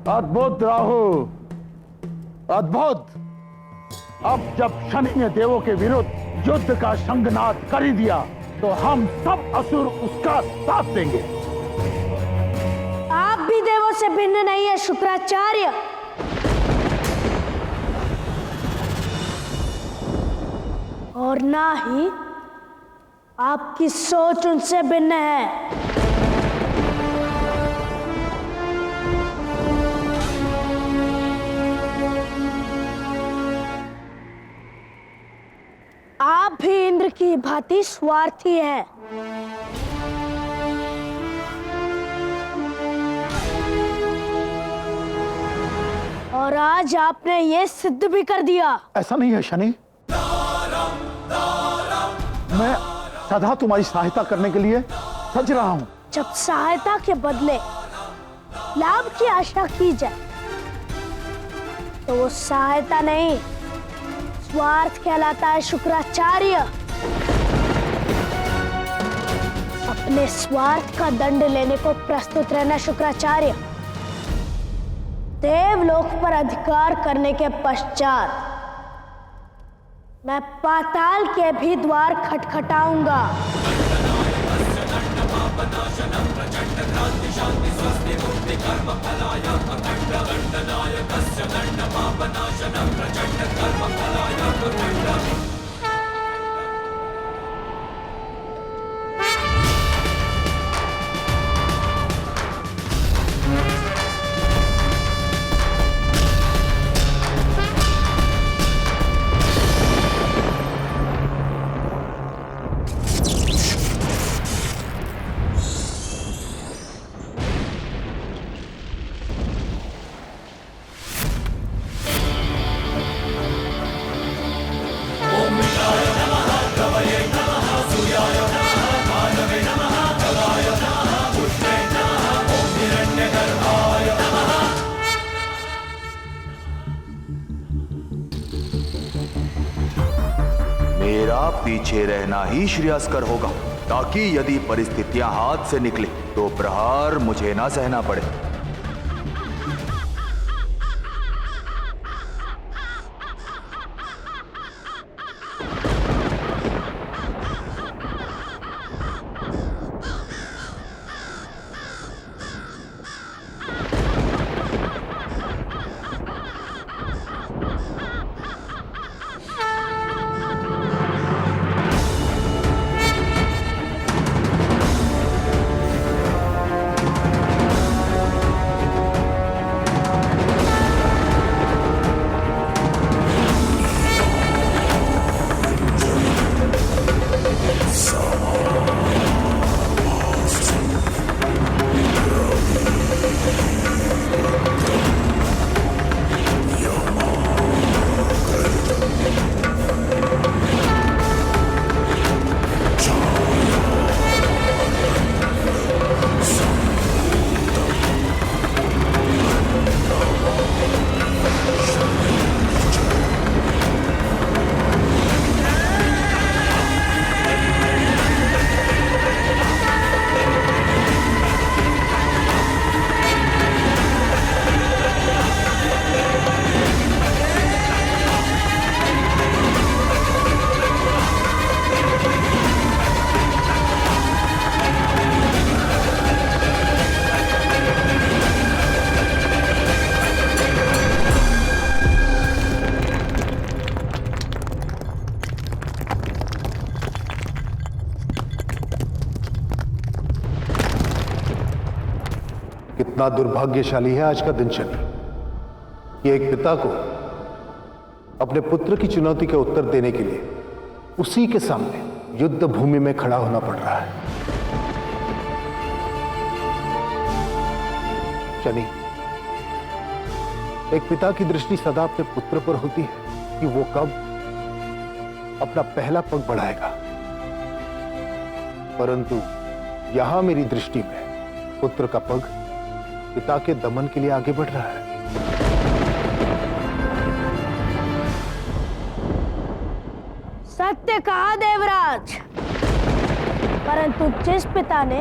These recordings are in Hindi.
अद्भुत राहु, अद्भुत। अब जब शनि ने देवों के विरुद्ध युद्ध का शंखनाद कर ही दिया तो हम सब असुर उसका साथ देंगे। आप भी देवों से भिन्न नहीं है शुक्राचार्य। और ना ही आपकी सोच उनसे भिन्न है। आप भी इंद्र की भांति स्वार्थी हैं। और आज आपने ये सिद्ध भी कर दिया। ऐसा नहीं है शनि, मैं सदा तुम्हारी सहायता करने के लिए सज रहा हूं। जब सहायता के बदले लाभ की आशा की जाए तो वो सहायता नहीं, स्वार्थ कहलाता है शुक्राचार्य। अपने स्वार्थ का दंड लेने को प्रस्तुत रहना शुक्राचार्य। देवलोक पर अधिकार करने के पश्चात मैं पाताल के भी द्वार खटखटाऊंगा। मेरा पीछे रहना ही श्रेयस्कर होगा, ताकि यदि परिस्थितियां हाथ से निकले तो प्रहार मुझे ना सहना पड़े। कितना दुर्भाग्यशाली है आज का दिन शनि कि एक पिता को अपने पुत्र की चुनौती का उत्तर देने के लिए उसी के सामने युद्ध भूमि में खड़ा होना पड़ रहा है। शनि, एक पिता की दृष्टि सदा अपने पुत्र पर होती है कि वो कब अपना पहला पग बढ़ाएगा, परंतु यहां मेरी दृष्टि में पुत्र का पग पिता के दमन के लिए आगे बढ़ रहा है। सत्य कहा देवराज, परंतु जिस पिता ने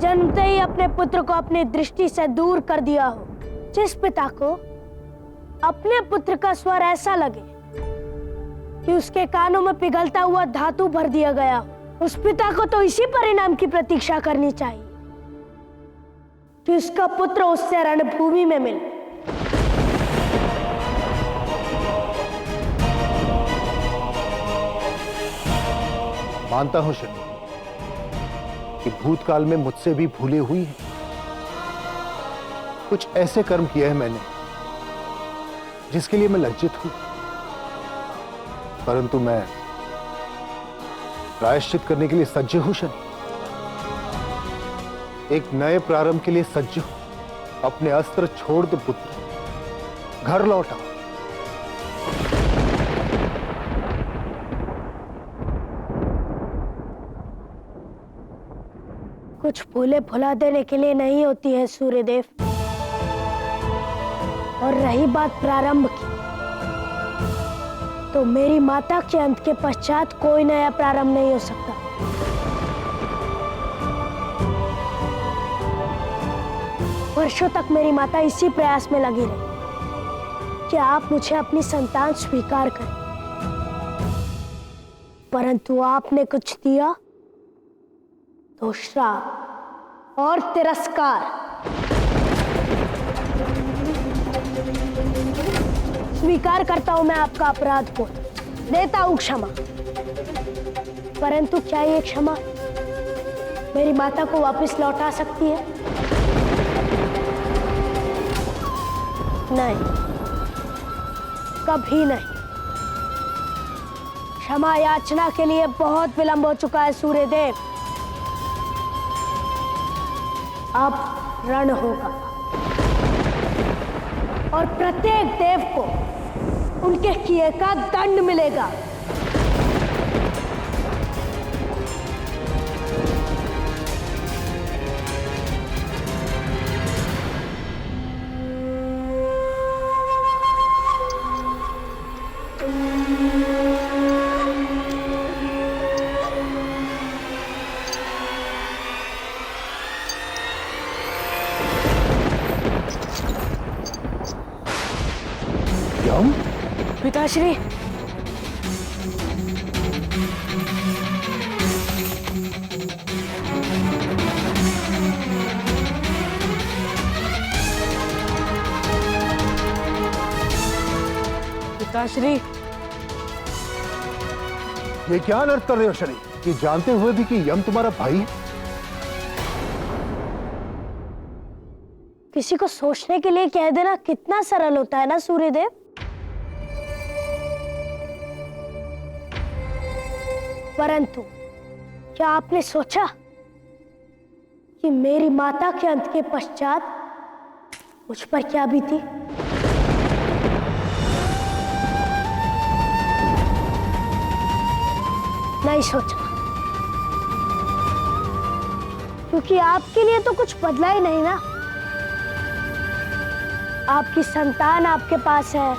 जन्मते ही अपने पुत्र को अपनी दृष्टि से दूर कर दिया हो, जिस पिता को अपने पुत्र का स्वर ऐसा लगे कि उसके कानों में पिघलता हुआ धातु भर दिया गया हो, उस पिता को तो इसी परिणाम की प्रतीक्षा करनी चाहिए कि उसका पुत्र उससे रणभूमि में मिले। मानता हूं शनि कि भूतकाल में मुझसे भी भूले हुई है। कुछ ऐसे कर्म किए हैं मैंने जिसके लिए मैं लज्जित हूं, परंतु मैं प्रायश्चित करने के लिए सज्ज हूं शनि। एक नए प्रारंभ के लिए सज्ज हूं। अपने अस्त्र छोड़ दो पुत्र, घर लौटा। कुछ भूले भुला देने के लिए नहीं होती है सूर्यदेव। और रही बात प्रारंभ की, तो मेरी माता के अंत के पश्चात कोई नया प्रारंभ नहीं हो सकता। वर्षों तक मेरी माता इसी प्रयास में लगी रही कि आप मुझे अपनी संतान स्वीकार करें, परंतु आपने कुछ दिया तो श्राप और तिरस्कार। स्वीकार करता हूं मैं आपका अपराध को, देता हूं क्षमा, परंतु क्या ये क्षमा मेरी माता को वापस लौटा सकती है? नहीं, कभी नहीं। क्षमा याचना के लिए बहुत विलंब हो चुका है सूर्यदेव। अब रण होगा और प्रत्येक देव को उनके किए का दंड मिलेगा। यम? पिताश्री, पिताश्री, ये क्या अनर्थ कर रहे हो शनि? ये जानते हुए भी कि यम तुम्हारा भाई है? किसी को सोचने के लिए कह देना कितना सरल होता है ना सूर्यदेव। परंतु क्या आपने सोचा कि मेरी माता के अंत के पश्चात मुझ पर क्या बीती? नहीं सोचा, क्योंकि आपके लिए तो कुछ बदला ही नहीं ना। आपकी संतान आपके पास है,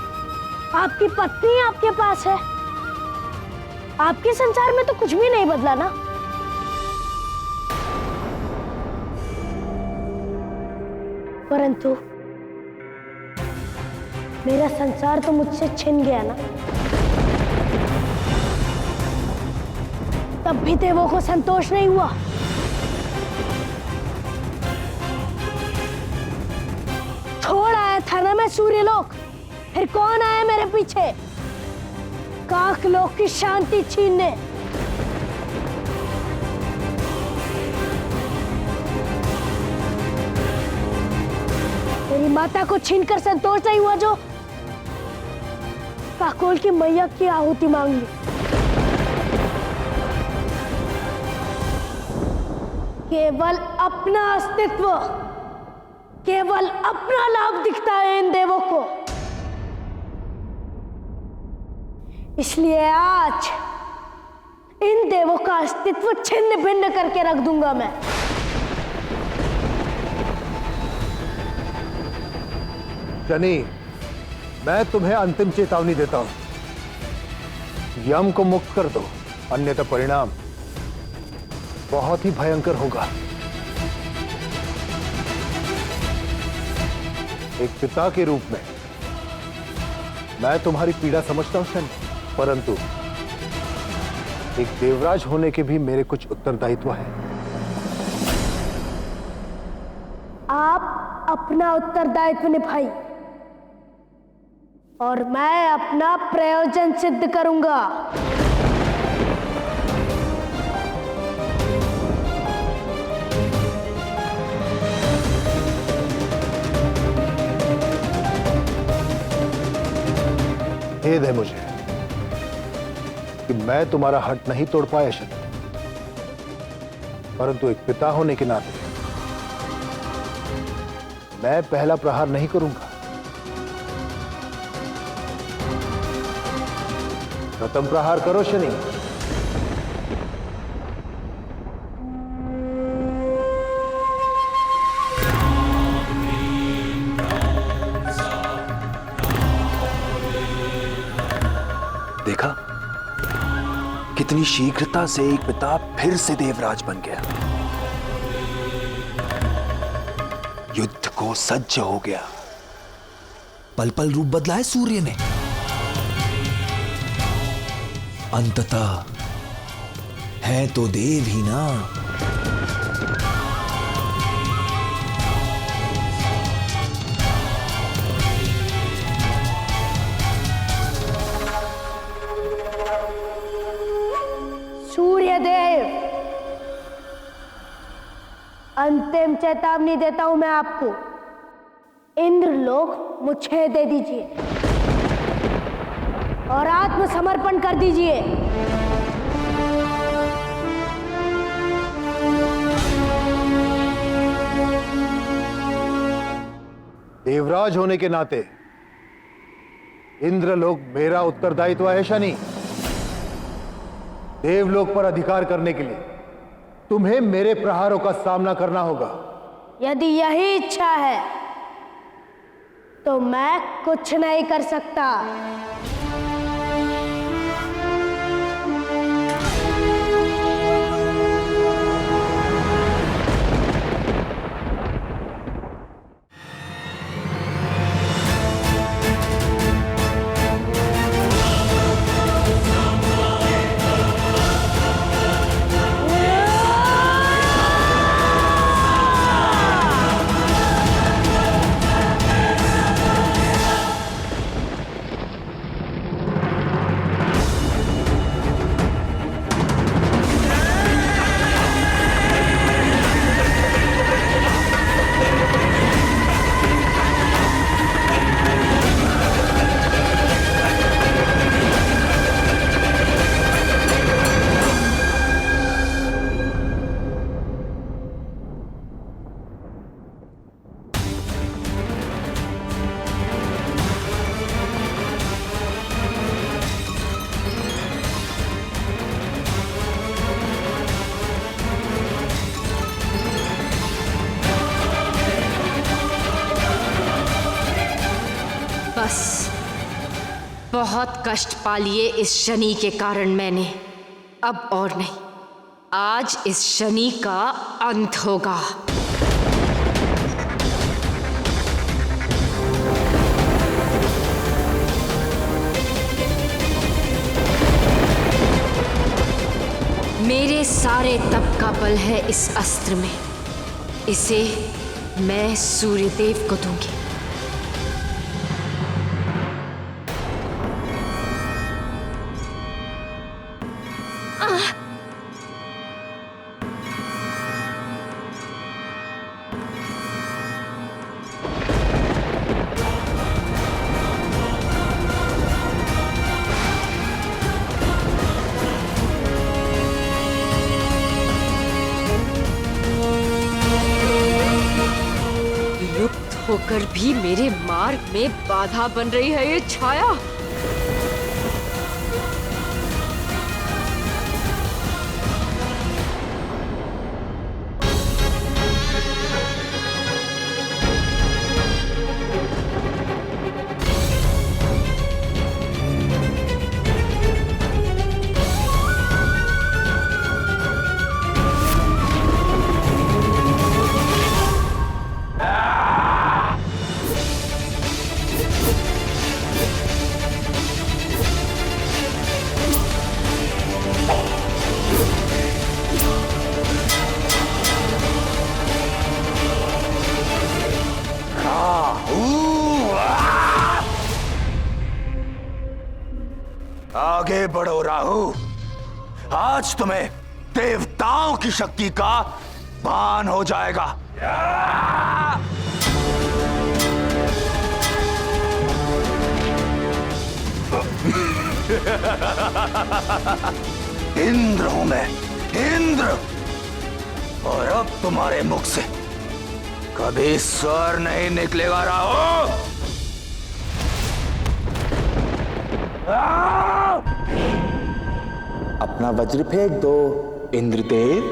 आपकी पत्नी आपके पास है, आपके संसार में तो कुछ भी नहीं बदला ना। परंतु मेरा संसार तो मुझसे छिन गया ना। तब भी देवों को संतोष नहीं हुआ। छोड़ आया था ना मैं सूर्यलोक, फिर कौन आया मेरे पीछे काकलोक की शांति छीनने? मेरी माता को छीनकर संतोष नहीं हुआ जो काकोल की मैया की आहुति मांग ली। केवल अपना अस्तित्व, केवल अपना लाभ दिखता है इन देवों को। इसलिए आज इन देवों का अस्तित्व छिन्न भिन्न करके रख दूंगा मैं। शनि, मैं तुम्हें अंतिम चेतावनी देता हूं। यम को मुक्त कर दो, अन्यथा परिणाम बहुत ही भयंकर होगा। एक पिता के रूप में मैं तुम्हारी पीड़ा समझता हूं शनि, परंतु एक देवराज होने के भी मेरे कुछ उत्तरदायित्व हैं। आप अपना उत्तरदायित्व निभाइए और मैं अपना प्रयोजन सिद्ध करूंगा। खेद है मुझे कि मैं तुम्हारा हट नहीं तोड़ पाया शनि, परंतु एक पिता होने के नाते मैं पहला प्रहार नहीं करूंगा। प्रथम प्रहार करो शनि। देखा कितनी शीघ्रता से एक पिता फिर से देवराज बन गया, युद्ध को सज्ज हो गया। पल पल रूप बदला है सूर्य ने, अंततः है तो देव ही ना। सूर्यदेव, अंतिम चेतावनी देता हूं मैं आपको। इंद्रलोक मुझे दे दीजिए और आत्मसमर्पण कर दीजिए। देवराज होने के नाते इंद्रलोक मेरा उत्तरदायित्व है शनि। देवलोक पर अधिकार करने के लिए तुम्हें मेरे प्रहारों का सामना करना होगा। यदि यही इच्छा है तो मैं कुछ नहीं कर सकता। बस बहुत कष्ट पा लिए इस शनि के कारण मैंने, अब और नहीं। आज इस शनि का अंत होगा। मेरे सारे तप का बल है इस अस्त्र में। इसे मैं सूर्यदेव को दूंगी। होकर भी मेरे मार्ग में बाधा बन रही है ये छाया। आगे बढ़ो राहु। आज तुम्हें देवताओं की शक्ति का भान हो जाएगा। इंद्र हूं मैं, इंद्र। और अब तुम्हारे मुख से कभी स्वर नहीं निकलेगा राहु। अपना वज्र फेंक दो इंद्रदेव।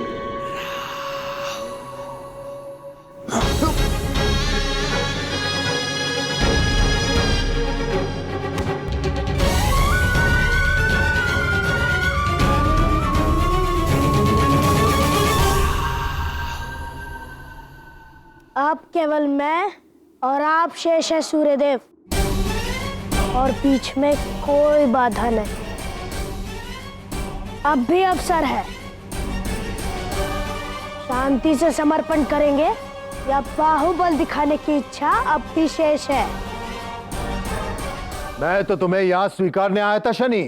अब केवल मैं और आप शेष है सूर्यदेव, और बीच में कोई बाधा नहीं। अब भी अवसर है। शांति से समर्पण करेंगे या बाहुबल दिखाने की इच्छा अब भी शेष है। मैं तो तुम्हें यहां स्वीकारने आया था शनि,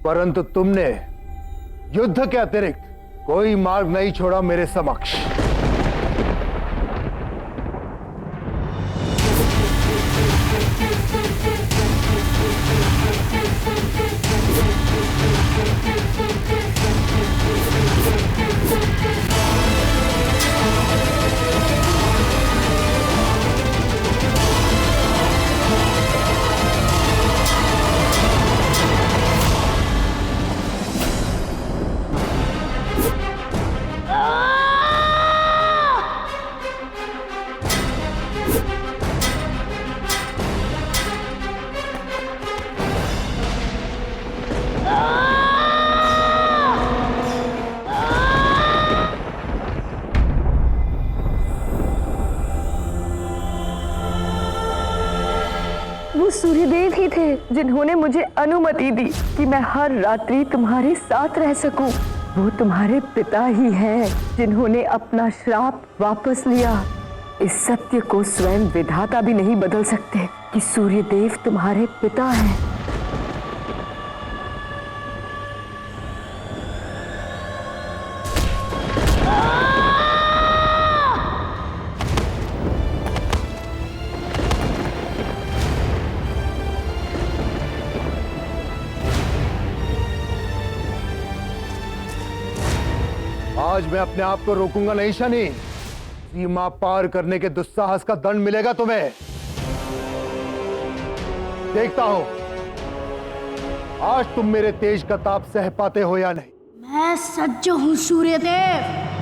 परंतु तुमने युद्ध के अतिरिक्त कोई मार्ग नहीं छोड़ा मेरे समक्ष। वो सूर्यदेव ही थे जिन्होंने मुझे अनुमति दी कि मैं हर रात्रि तुम्हारे साथ रह सकूं। वो तुम्हारे पिता ही हैं जिन्होंने अपना श्राप वापस लिया। इस सत्य को स्वयं विधाता भी नहीं बदल सकते कि सूर्यदेव तुम्हारे पिता हैं। आज मैं अपने आप को रोकूंगा नहीं शनि। सीमा पार करने के दुस्साहस का दंड मिलेगा तुम्हें। देखता हूं आज तुम मेरे तेज का ताप सह पाते हो या नहीं। मैं सज्ज हूं सूर्यदेव।